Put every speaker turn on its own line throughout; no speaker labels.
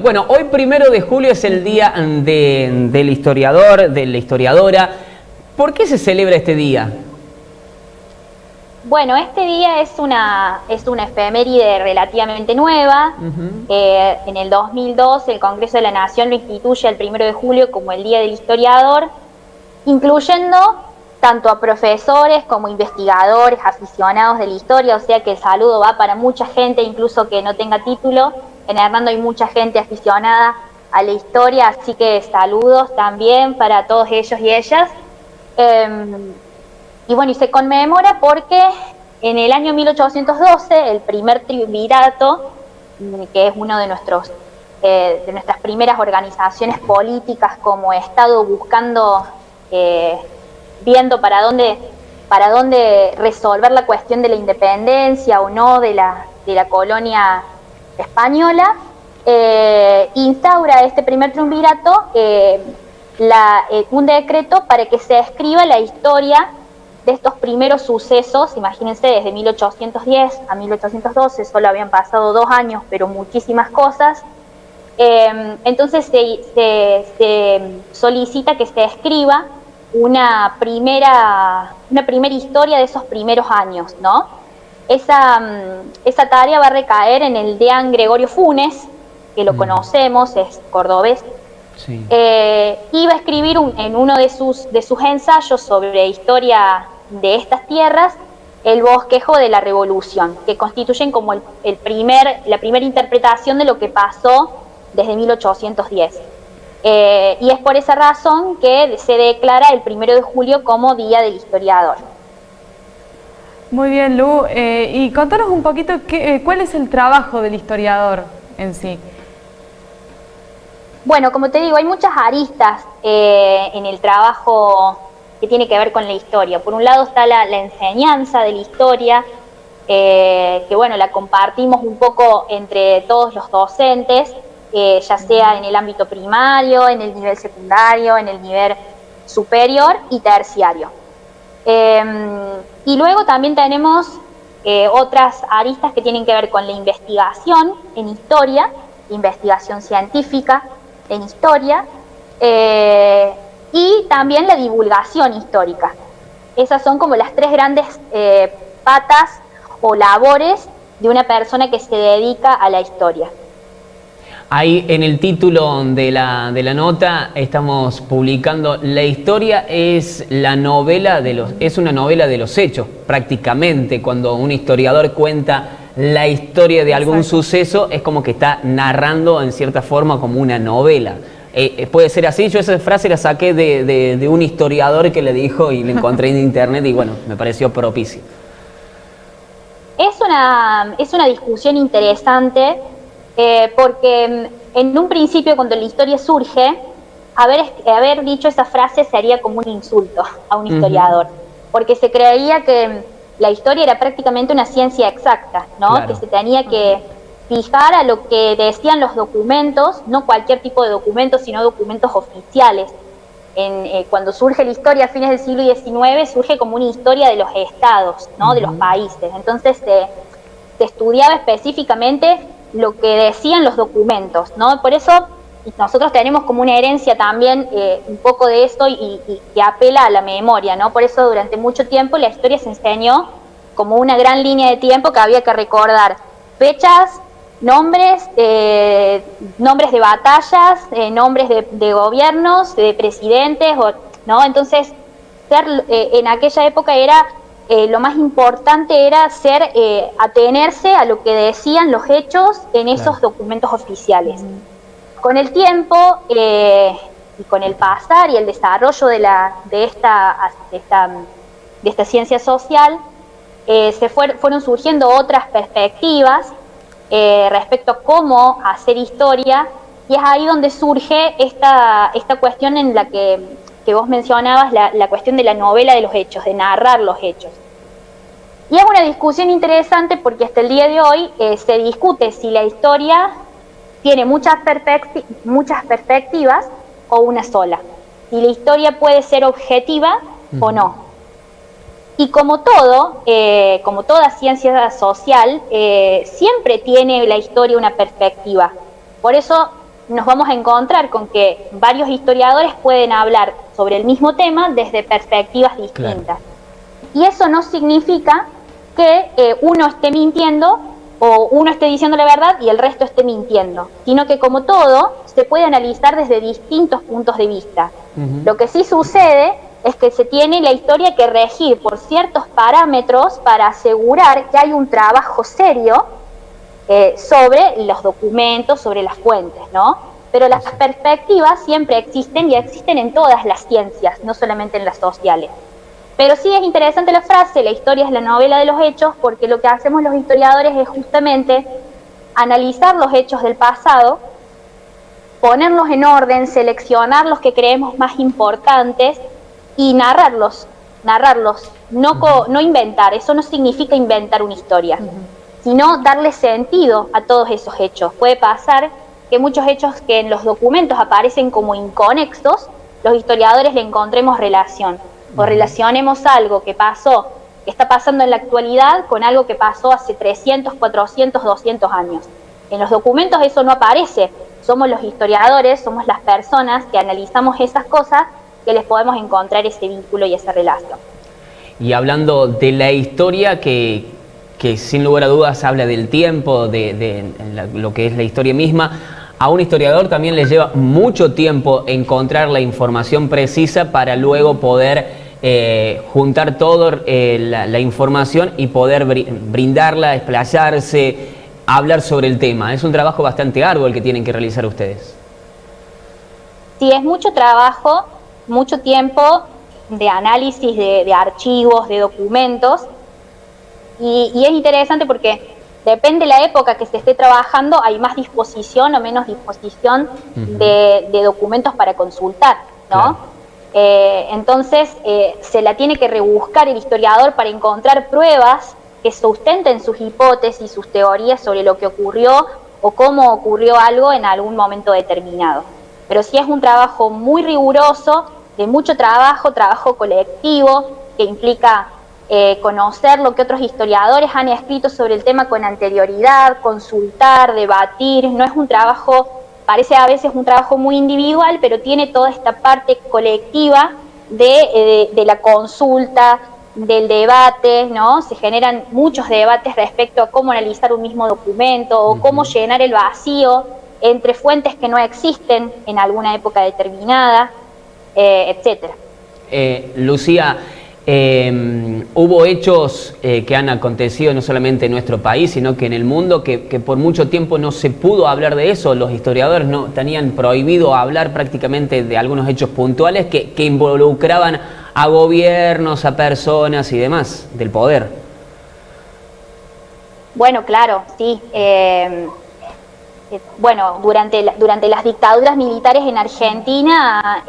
Bueno, hoy 1 de julio es el día del historiador, de la historiadora. ¿Por qué se celebra este día?
Bueno, este día es una efeméride relativamente nueva. En el 2002 el Congreso de la Nación lo instituye el 1 de julio como el Día del Historiador, incluyendo tanto a profesores como investigadores, aficionados de la historia, o sea que el saludo va para mucha gente, incluso que no tenga título. En Hernando hay mucha gente aficionada a la historia, así que saludos también para todos ellos y ellas. Y bueno, y se conmemora porque en el año 1812, el primer triunvirato, que es uno de nuestras primeras organizaciones políticas como Estado, buscando, viendo para dónde resolver la cuestión de la independencia o no de la colonia española, instaura este primer triunvirato un decreto para que se escriba la historia de estos primeros sucesos. Imagínense, desde 1810 a 1812 solo habían pasado 2 años, pero muchísimas cosas. Entonces se solicita que se escriba una primera historia de esos primeros años, ¿no? Esa tarea va a recaer en el deán Gregorio Funes, que lo conocemos, es cordobés. Sí. Y va a escribir en uno de sus ensayos sobre historia de estas tierras, el bosquejo de la Revolución, que constituyen como la primera interpretación de lo que pasó desde 1810. Y es por esa razón que se declara el 1 de julio como Día del Historiador.
Muy bien, Lu. Y contanos un poquito cuál es el trabajo del historiador en sí.
Bueno, como te digo, hay muchas aristas en el trabajo que tiene que ver con la historia. Por un lado está la enseñanza de la historia, que bueno, la compartimos un poco entre todos los docentes, ya sea en el ámbito primario, en el nivel secundario, en el nivel superior y terciario. Y luego también tenemos otras aristas que tienen que ver con la investigación en historia, investigación científica en historia, y también la divulgación histórica. Esas son como las 3 grandes patas o labores de una persona que se dedica a la historia.
Ahí en el título de la nota estamos publicando: la historia es una novela de los hechos, prácticamente. Cuando un historiador cuenta la historia de algún suceso, es como que está narrando en cierta forma como una novela. Puede ser así. Yo esa frase la saqué de un historiador que le dijo, y la encontré en internet y bueno, me pareció propicio.
Es una discusión interesante, porque en un principio, cuando la historia surge, haber dicho esa frase sería como un insulto a un historiador, porque se creía que la historia era prácticamente una ciencia exacta, ¿no? Claro. Que se tenía que fijar a lo que decían los documentos, no cualquier tipo de documentos, sino documentos oficiales. Cuando surge la historia a fines del siglo XIX, surge como una historia de los estados, ¿no? De los países. Entonces se estudiaba específicamente lo que decían los documentos, ¿no? Por eso nosotros tenemos como una herencia también un poco de esto y que apela a la memoria, ¿no? Por eso durante mucho tiempo la historia se enseñó como una gran línea de tiempo que había que recordar fechas, nombres de batallas, nombres de gobiernos, de presidentes, ¿no? Entonces, en aquella época lo más importante era atenerse a lo que decían los hechos en esos documentos oficiales. Con el tiempo y con el pasar y el desarrollo de esta ciencia social, fueron surgiendo otras perspectivas respecto a cómo hacer historia, y es ahí donde surge esta cuestión en la que vos mencionabas, la cuestión de la novela de los hechos, de narrar los hechos. Y es una discusión interesante porque hasta el día de hoy se discute si la historia tiene muchas perspectivas o una sola, si la historia puede ser objetiva o no. Y como toda ciencia social, siempre tiene la historia una perspectiva. Por eso nos vamos a encontrar con que varios historiadores pueden hablar sobre el mismo tema desde perspectivas distintas. Claro. Y eso no significa que uno esté mintiendo o uno esté diciendo la verdad y el resto esté mintiendo, sino que como todo se puede analizar desde distintos puntos de vista. Lo que sí sucede es que se tiene la historia que regir por ciertos parámetros para asegurar que hay un trabajo serio sobre los documentos, sobre las fuentes, ¿no? Pero las perspectivas siempre existen y existen en todas las ciencias, no solamente en las sociales. Pero sí es interesante la frase, la historia es la novela de los hechos, porque lo que hacemos los historiadores es justamente analizar los hechos del pasado, ponerlos en orden, seleccionar los que creemos más importantes y narrarlos, no inventar. Eso no significa inventar una historia, sino darle sentido a todos esos hechos. Puede pasar que muchos hechos que en los documentos aparecen como inconexos, los historiadores le encontremos relación, o relacionemos algo que pasó, que está pasando en la actualidad, con algo que pasó hace 300, 400, 200 años. En los documentos eso no aparece. Somos los historiadores, somos las personas que analizamos esas cosas, que les podemos encontrar ese vínculo y esa relación.
Y hablando de la historia, que sin lugar a dudas habla del tiempo, de lo que es la historia misma, a un historiador también le lleva mucho tiempo encontrar la información precisa para luego poder juntar toda la información y poder brindarla, explayarse, hablar sobre el tema. Es un trabajo bastante arduo el que tienen que realizar ustedes.
Sí, es mucho trabajo, mucho tiempo de análisis de archivos, de documentos, y es interesante porque depende de la época que se esté trabajando, hay más disposición o menos disposición de documentos para consultar, ¿no? Claro. Entonces se la tiene que rebuscar el historiador para encontrar pruebas que sustenten sus hipótesis, sus teorías sobre lo que ocurrió o cómo ocurrió algo en algún momento determinado. Pero sí es un trabajo muy riguroso, de mucho trabajo colectivo, que implica conocer lo que otros historiadores han escrito sobre el tema con anterioridad, consultar, debatir. No es un trabajo, parece a veces un trabajo muy individual, pero tiene toda esta parte colectiva de la consulta, del debate, ¿no? Se generan muchos debates respecto a cómo analizar un mismo documento o cómo llenar el vacío entre fuentes que no existen en alguna época determinada, etcétera.
Lucía, hubo hechos que han acontecido no solamente en nuestro país, sino que en el mundo, que por mucho tiempo no se pudo hablar de eso. Los historiadores no tenían prohibido hablar prácticamente de algunos hechos puntuales que involucraban a gobiernos, a personas y demás, del poder.
Bueno, claro, sí. Bueno, durante las dictaduras militares en Argentina,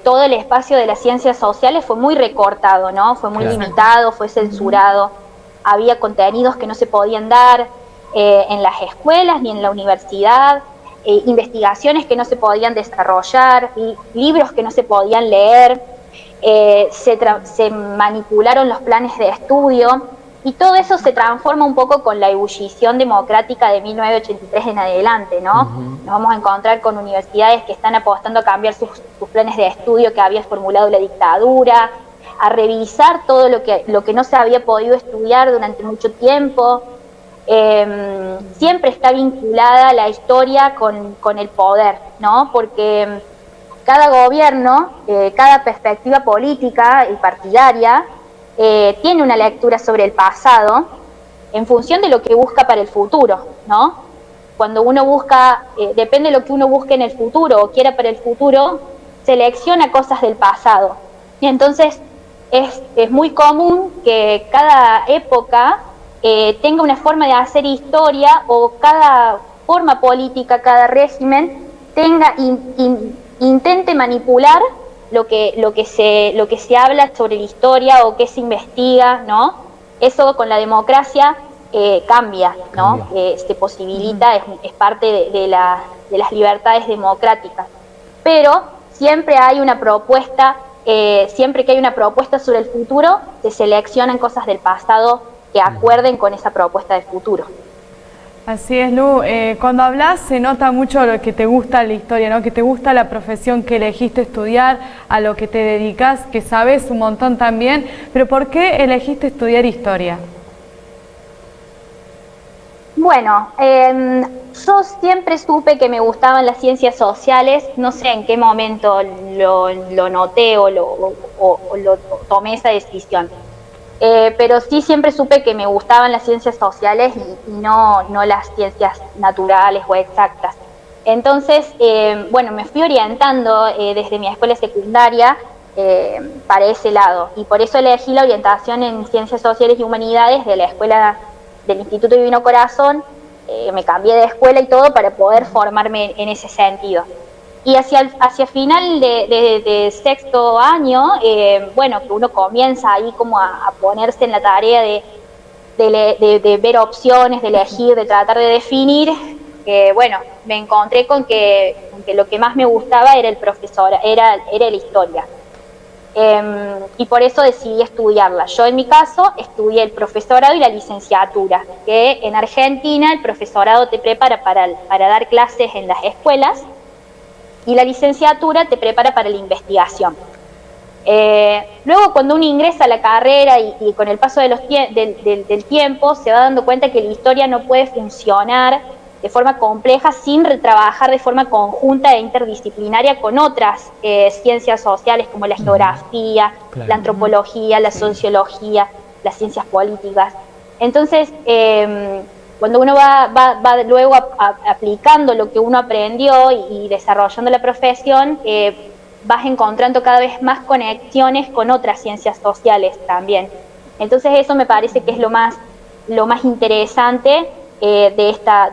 todo el espacio de las ciencias sociales fue muy recortado, ¿no? Fue muy limitado, fue censurado. Había contenidos que no se podían dar en las escuelas ni en la universidad, investigaciones que no se podían desarrollar, libros que no se podían leer, se manipularon los planes de estudio. Y todo eso se transforma un poco con la ebullición democrática de 1983 en adelante, ¿no? Nos vamos a encontrar con universidades que están apostando a cambiar sus planes de estudio que había formulado la dictadura, a revisar todo lo que no se había podido estudiar durante mucho tiempo. Siempre está vinculada la historia con el poder, ¿no? Porque cada gobierno, cada perspectiva política y partidaria, tiene una lectura sobre el pasado en función de lo que busca para el futuro, ¿no? Cuando uno busca, depende de lo que uno busque en el futuro o quiera para el futuro, selecciona cosas del pasado. Y entonces es muy común que cada época tenga una forma de hacer historia, o cada forma política, cada régimen intente manipular lo que se habla sobre la historia o que se investiga, ¿no? Eso con la democracia cambia, ¿no? Se posibilita, es parte de las libertades democráticas. Pero siempre hay una propuesta, siempre que hay una propuesta sobre el futuro, se seleccionan cosas del pasado que acuerden con esa propuesta del futuro.
Así es, Lu. Cuando hablas se nota mucho lo que te gusta la historia, ¿no? Que te gusta la profesión que elegiste estudiar, a lo que te dedicas, que sabes un montón también. Pero ¿por qué elegiste estudiar historia?
Bueno, yo siempre supe que me gustaban las ciencias sociales, no sé en qué momento lo noté o lo tomé esa decisión. Pero sí siempre supe que me gustaban las ciencias sociales y no las ciencias naturales o exactas. Entonces, bueno, me fui orientando desde mi escuela secundaria para ese lado, y por eso elegí la orientación en ciencias sociales y humanidades de la escuela del Instituto Divino Corazón. Me cambié de escuela y todo para poder formarme en ese sentido. Y hacia final de sexto año, bueno, que uno comienza ahí como a ponerse en la tarea de ver opciones, de elegir, de tratar de definir, bueno, me encontré con que lo que más me gustaba era el profesor, era la historia. Y por eso decidí estudiarla. Yo en mi caso estudié el profesorado y la licenciatura, que en Argentina el profesorado te prepara para dar clases en las escuelas, y la licenciatura te prepara para la investigación. Luego, cuando uno ingresa a la carrera y con el paso del tiempo, se va dando cuenta que la historia no puede funcionar de forma compleja sin trabajar de forma conjunta e interdisciplinaria con otras ciencias sociales como la geografía, la antropología, la sociología, las ciencias políticas. Entonces, cuando uno va luego aplicando lo que uno aprendió y desarrollando la profesión, vas encontrando cada vez más conexiones con otras ciencias sociales también. Entonces eso me parece que es lo más interesante de esta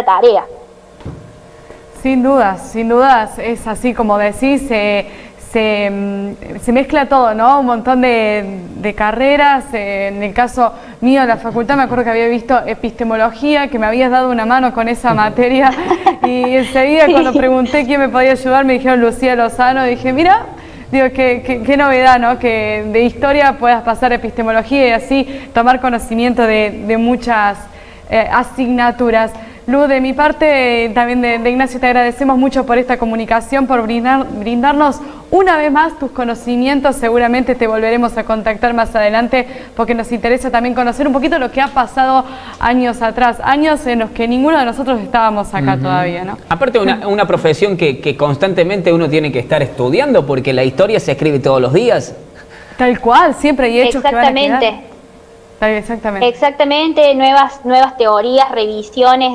tarea.
Sin dudas, es así como decís. Se mezcla todo, ¿no? Un montón de carreras. En el caso mío, en la facultad, me acuerdo que había visto epistemología, que me habías dado una mano con esa materia, y enseguida cuando pregunté quién me podía ayudar, me dijeron Lucía Lozano, y dije, mira, digo, qué novedad, ¿no? Que de historia puedas pasar a epistemología y así tomar conocimiento de muchas asignaturas. Lu, de mi parte, también de Ignacio, te agradecemos mucho por esta comunicación, por brindarnos una vez más tus conocimientos. Seguramente te volveremos a contactar más adelante porque nos interesa también conocer un poquito lo que ha pasado años atrás, años en los que ninguno de nosotros estábamos acá todavía, ¿no?
Aparte, una profesión que constantemente uno tiene que estar estudiando porque la historia se escribe todos los días.
Tal cual, siempre hay hechos que van a quedar.
Exactamente, nuevas teorías, revisiones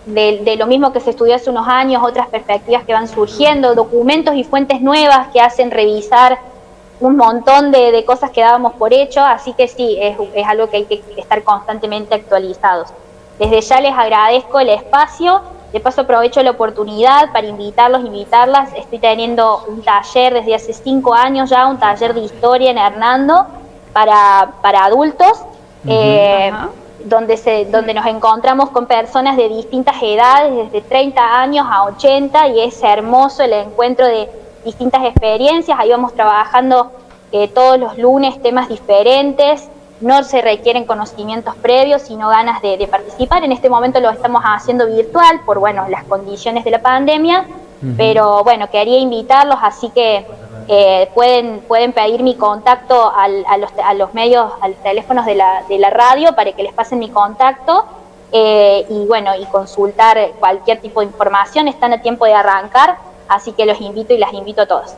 de lo mismo que se estudió hace unos años, otras perspectivas que van surgiendo, documentos y fuentes nuevas que hacen revisar un montón de cosas que dábamos por hecho, así que sí, es algo que hay que estar constantemente actualizados. Desde ya les agradezco el espacio, de paso aprovecho la oportunidad para invitarlas. Estoy teniendo un taller desde hace 5 años ya, un taller de historia en Hernando, para adultos, donde nos encontramos con personas de distintas edades, desde 30 años a 80, y es hermoso el encuentro de distintas experiencias. Ahí vamos trabajando todos los lunes temas diferentes, no se requieren conocimientos previos, sino ganas de participar. En este momento lo estamos haciendo virtual por, bueno, las condiciones de la pandemia, pero bueno, quería invitarlos, así que pueden pedir mi contacto a los medios, a los teléfonos de la radio para que les pasen mi contacto, y bueno, y consultar cualquier tipo de información. Están a tiempo de arrancar, así que los invito y las invito a todos.